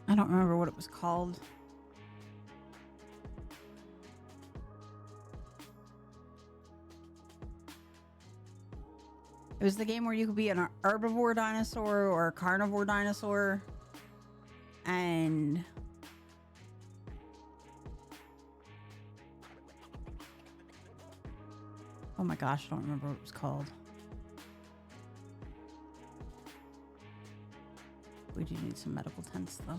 I don't remember what it was called. It was the game where you could be an herbivore dinosaur or a carnivore dinosaur. And oh my gosh, I don't remember what it was called. We do need some medical tents though.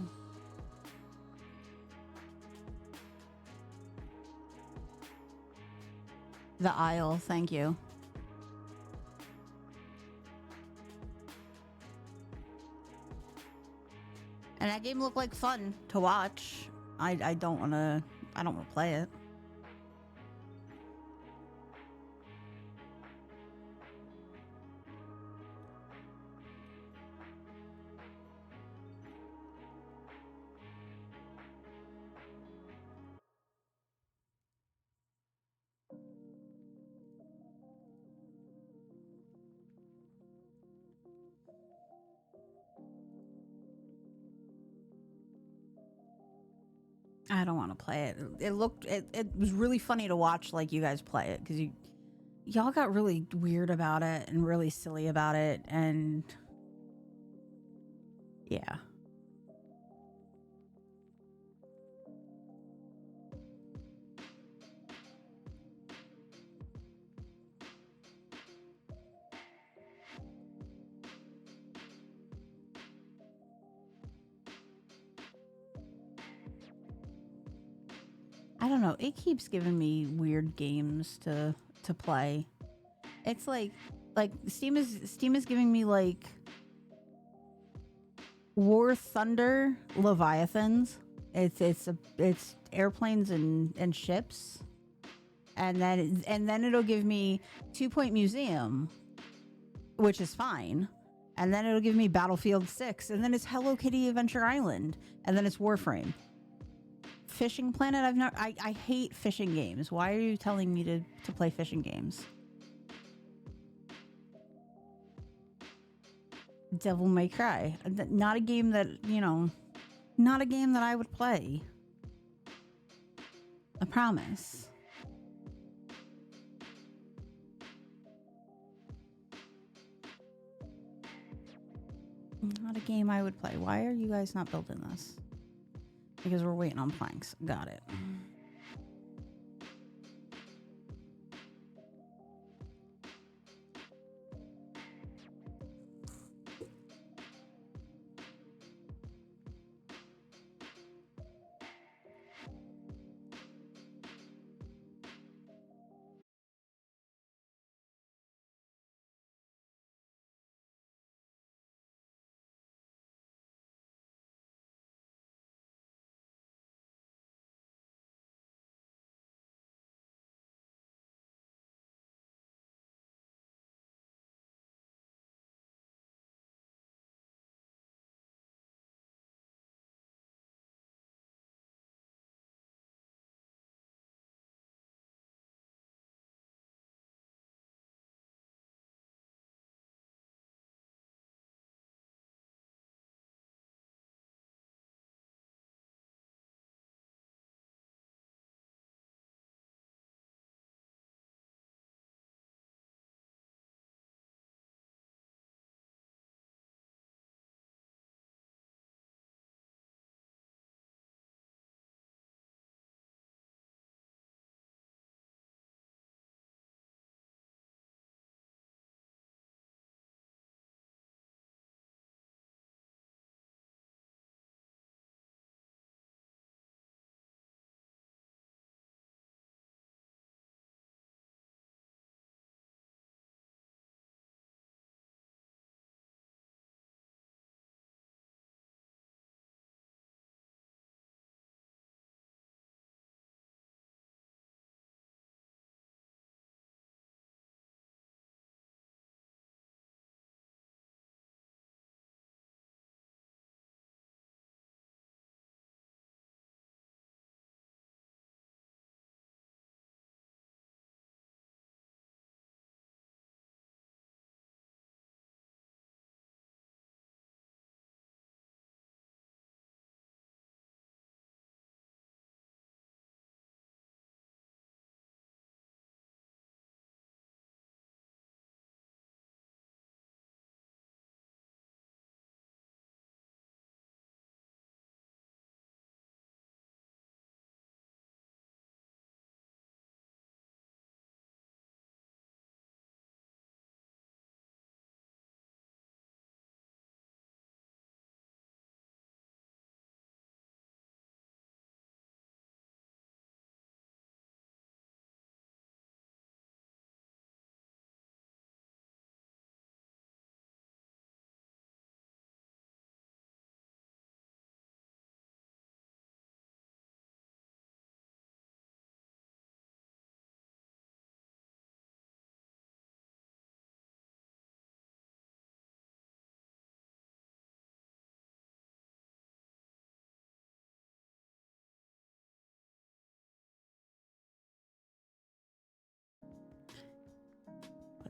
The Isle, thank you. And that game looked like fun to watch. I don't wanna play it. I don't want to play it. It was really funny to watch like you guys play it because y'all got really weird about it and really silly about it, and yeah. I don't know. It keeps giving me weird games to play. It's like Steam is giving me like War Thunder Leviathans. It's airplanes and ships, and then it'll give me 2 Point Museum, which is fine, and then it'll give me Battlefield 6, and then it's Hello Kitty Adventure Island, and then it's Warframe. Fishing Planet, I hate fishing games. Why are you telling me to play fishing games? Devil May Cry. Not a game that, not a game that I would play. I promise. Not a game I would play. Why are you guys not building this? Because we're waiting on planks. Got it.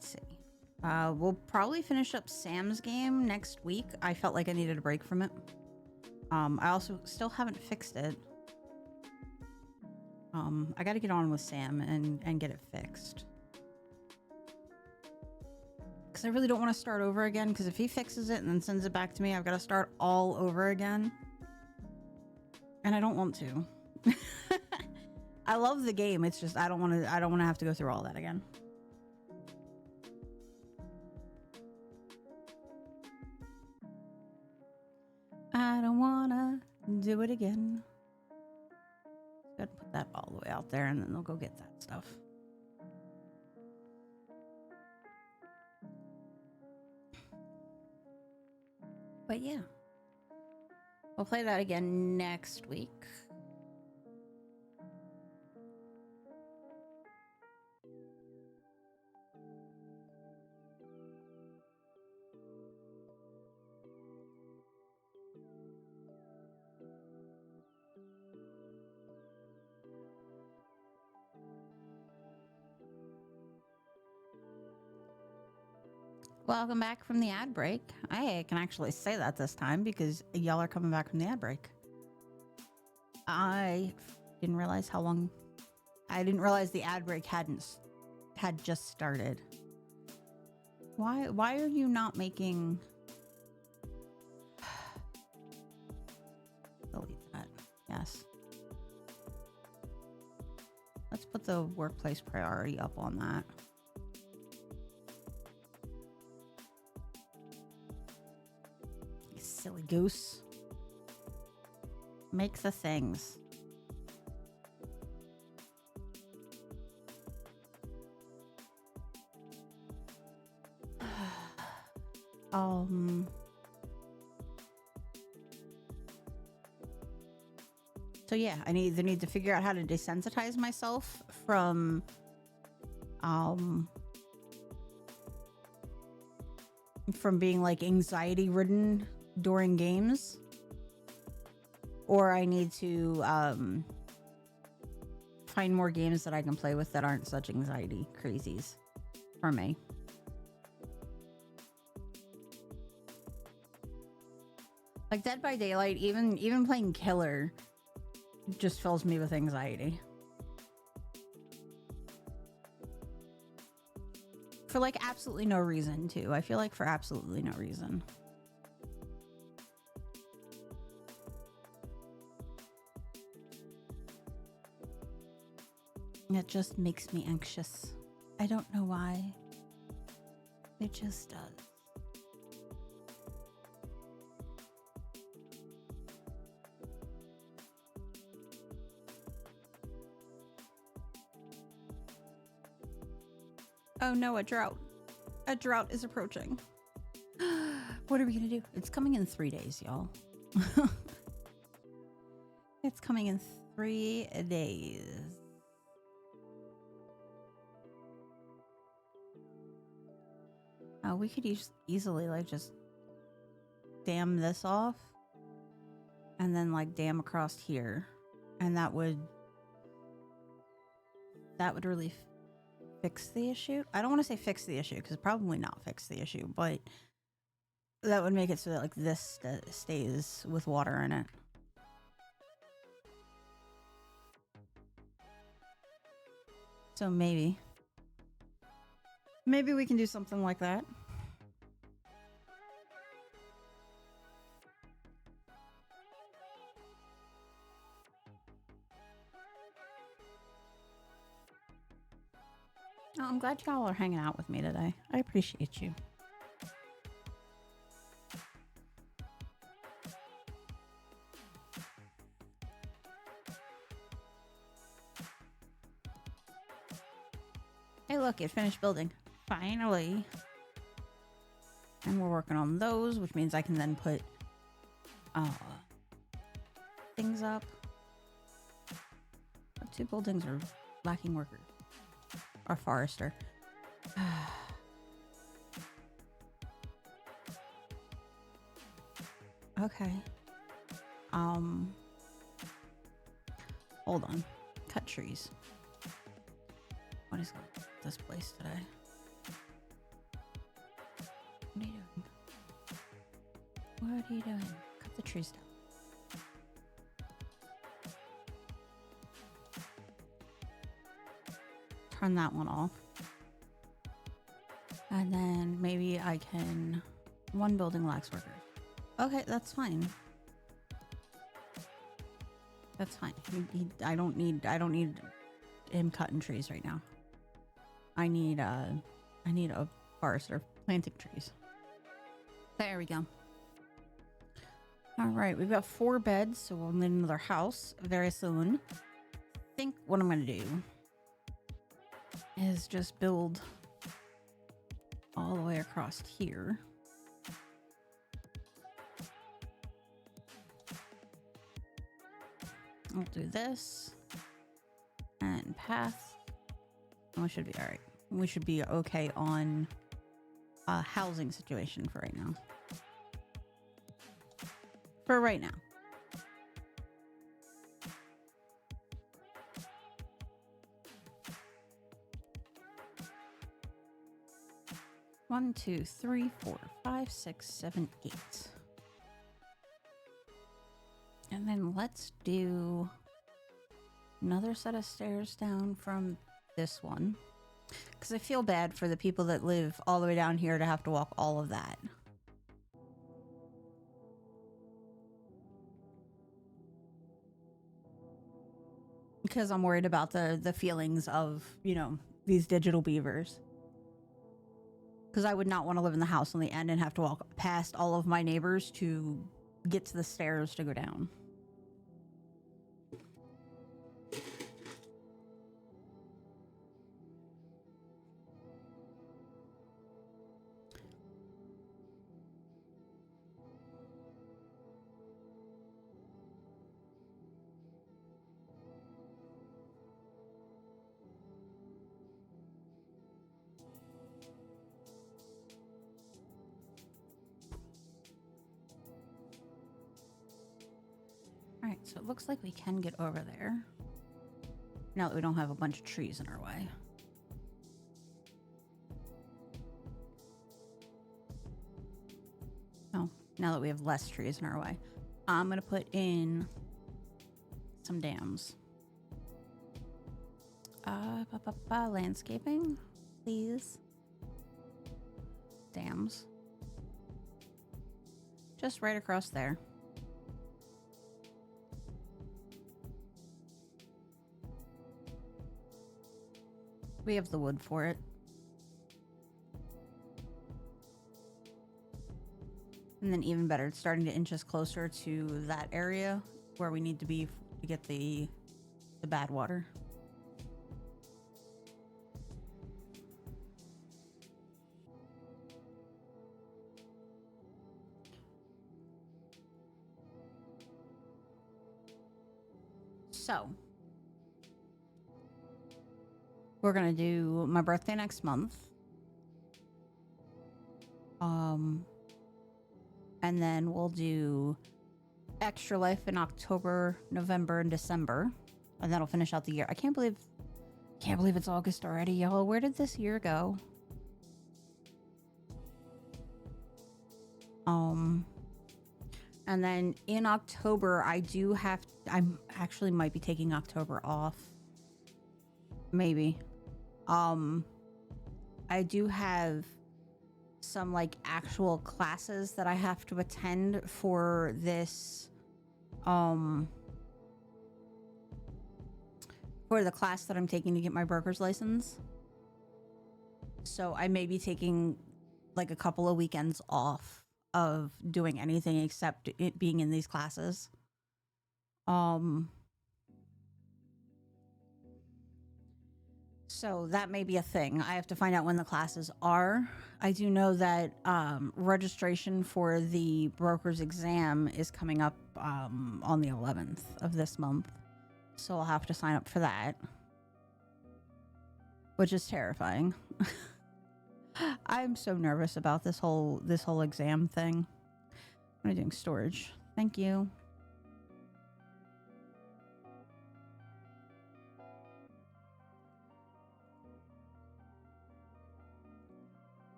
Let's see. We'll probably finish up Sam's game next week. I felt like I needed a break from it. I also still haven't fixed it. I got to get on with Sam and get it fixed. Because I really don't want to start over again, because if he fixes it and then sends it back to me, I've got to start all over again. And I don't want to. I love the game. It's just I don't want to have to go through all that again. I don't want to do it again. Go ahead and put that all the way out there, and then they'll go get that stuff. But yeah, we'll play that again next week. Welcome back from the ad break. I can actually say that this time because y'all are coming back from the ad break. I didn't realize how long. I didn't realize the ad break had just started. Why are you not making? Delete that. Yes. Let's put the workplace priority up on that. Silly goose. Make the things. So yeah, I either need to figure out how to desensitize myself from being like anxiety ridden during games, or I need to find more games that I can play with that aren't such anxiety crazies for me. Like Dead by Daylight, even playing Killer just fills me with anxiety. For like absolutely no reason too. I feel like for absolutely no reason. It just makes me anxious. I don't know why. It just does. Oh no, a drought. A drought is approaching. What are we gonna do? It's coming in 3 days, y'all. It's coming in 3 days. We could easily like just dam this off and then like dam across here, and that would really fix the issue. I don't want to say fix the issue because probably not fix the issue, but that would make it so that like this stays with water in it. So maybe we can do something like that. Oh, I'm glad y'all are hanging out with me today. I appreciate you. Hey, look, it finished building. Finally. And we're working on those, which means I can then put things up. Our 2 buildings are lacking workers. Our forester. Okay. Hold on. Cut trees. What is this place today? What are you doing? What are you doing? Cut the trees down. turn that one off. And then maybe I can... One building lacks workers. Okay, that's fine. That's fine. I don't need him cutting trees right now. I need a forester planting trees. There we go. All right, we've got 4 beds, so we'll need another house very soon. I think what I'm gonna do is just build all the way across here. I'll do this and path. And we should be all right. We should be okay on a housing situation for right now. For right now. One, 2, 3, 4, 5, 6, 7, 8. And then let's do another set of stairs down from this one. Because I feel bad for the people that live all the way down here to have to walk all of that. Because I'm worried about the feelings of, you know, these digital beavers. Because I would not want to live in the house on the end and have to walk past all of my neighbors to get to the stairs to go down. Alright, so it looks like we can get over there. Now that we don't have a bunch of trees in our way. Oh, now that we have less trees in our way. I'm going to put in some dams. Landscaping, please. Dams. Just right across there. We have the wood for it. And then even better, it's starting to inch us closer to that area where we need to be to get the bad water. So, we're gonna do my birthday next month. And then we'll do Extra Life in October, November, and December. And that'll finish out the year. I can't believe it's August already, y'all. Where did this year go? And then in October, I actually might be taking October off. Maybe. I do have some like actual classes that I have to attend for this, for the class that I'm taking to get my broker's license. So I may be taking like a couple of weekends off of doing anything except it being in these classes. So that may be a thing. I have to find out when the classes are. I do know that registration for the broker's exam is coming up on the 11th of this month. So I'll have to sign up for that, which is terrifying. I'm so nervous about this whole exam thing. What am I doing? Storage. Thank you.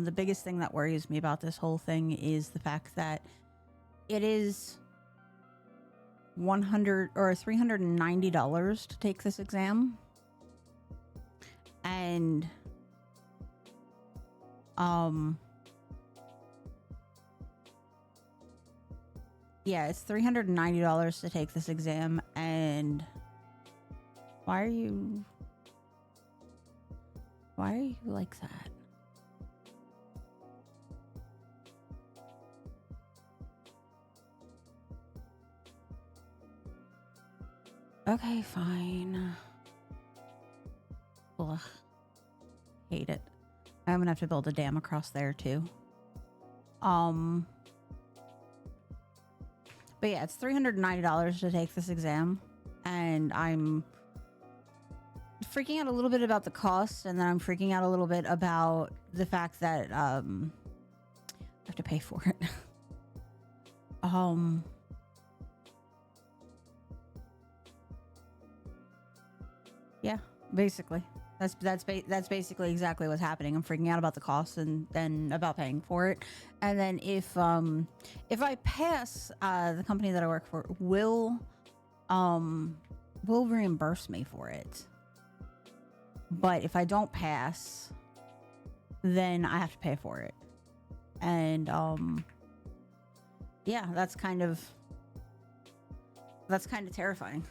The biggest thing that worries me about this whole thing is the fact that it is $390 to take this exam. And yeah, it's $390 to take this exam. And why are you like that? Okay, fine. Ugh. Hate it. I'm gonna have to build a dam across there too. But yeah, it's $390 to take this exam, and I'm freaking out a little bit about the cost, and then I'm freaking out a little bit about the fact that I have to pay for it. Yeah, basically. That's basically exactly what's happening. I'm freaking out about the costs and then about paying for it. And then if I pass, the company that I work for will reimburse me for it. But if I don't pass, then I have to pay for it. And yeah, that's kind of terrifying.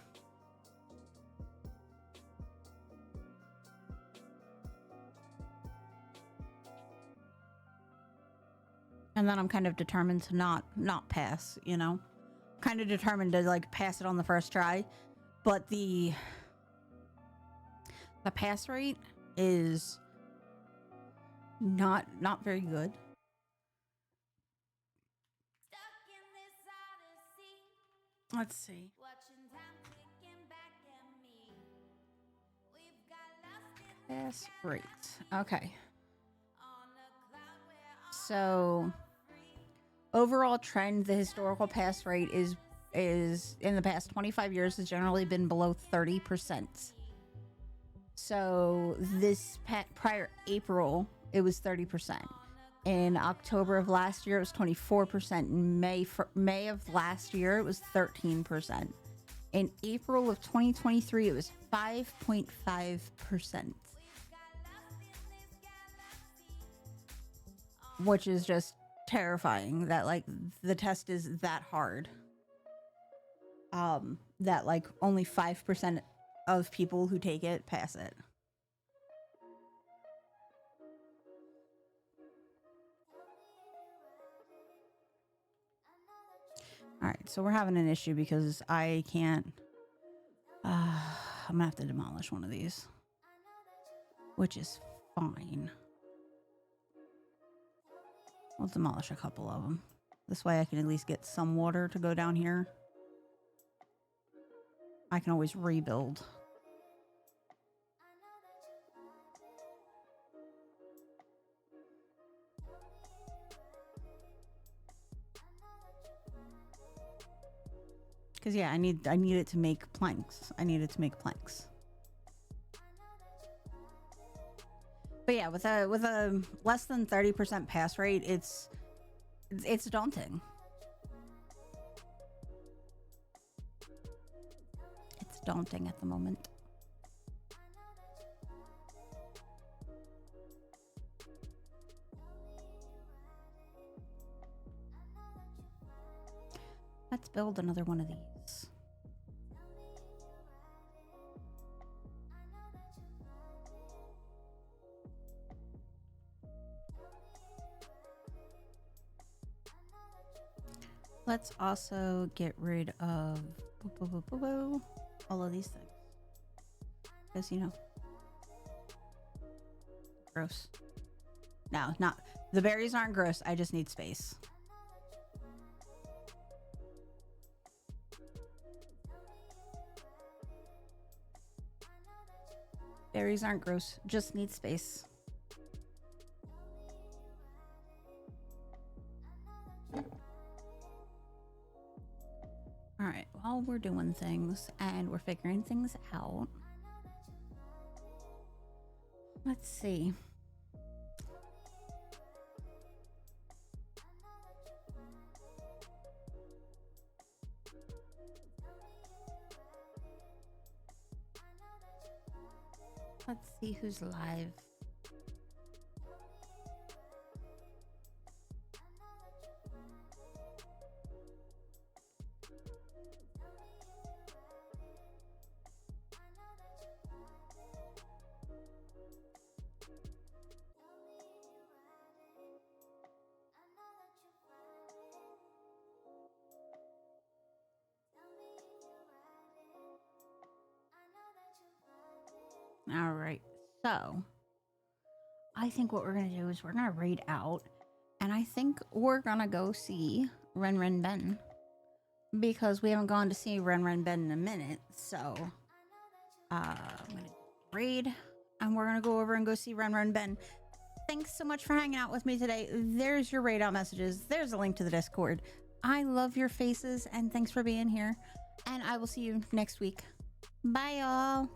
And then I'm kind of determined to not pass, you know? Kind of determined to like pass it on the first try. But the pass rate is not very good. Let's see. Pass rate. Okay. So overall trend, the historical pass rate is in the past 25 years has generally been below 30%. So this prior April, it was 30%. In October of last year, it was 24%. In May of last year, it was 13%. In April of 2023, it was 5.5%. Which is just terrifying that like the test is that hard. That like only 5% of people who take it pass it. All right, so we're having an issue because I can't. I'm gonna have to demolish one of these, which is fine. I'll demolish a couple of them. This way I can at least get some water to go down here. I can always rebuild. Because yeah, I need it to make planks. I need it to make planks. But yeah, with a less than 30% pass rate, it's daunting. It's daunting at the moment. Let's build another one of these. Let's also get rid of all of these things. Because, you know, gross. No, not the berries aren't gross. I just need space. Berries aren't gross. Just need space. All right, while we're doing things and we're figuring things out, let's see. Let's see who's live. All right, so I think what we're gonna do is we're gonna raid out, and I think we're gonna go see Ren Ren Ben because we haven't gone to see Ren Ren Ben in a minute. So I'm gonna raid, and we're gonna go over and go see Ren Ren Ben. Thanks so much for hanging out with me today. There's your raid out messages. There's a link to the Discord. I love your faces, and thanks for being here. And I will see you next week. Bye, y'all.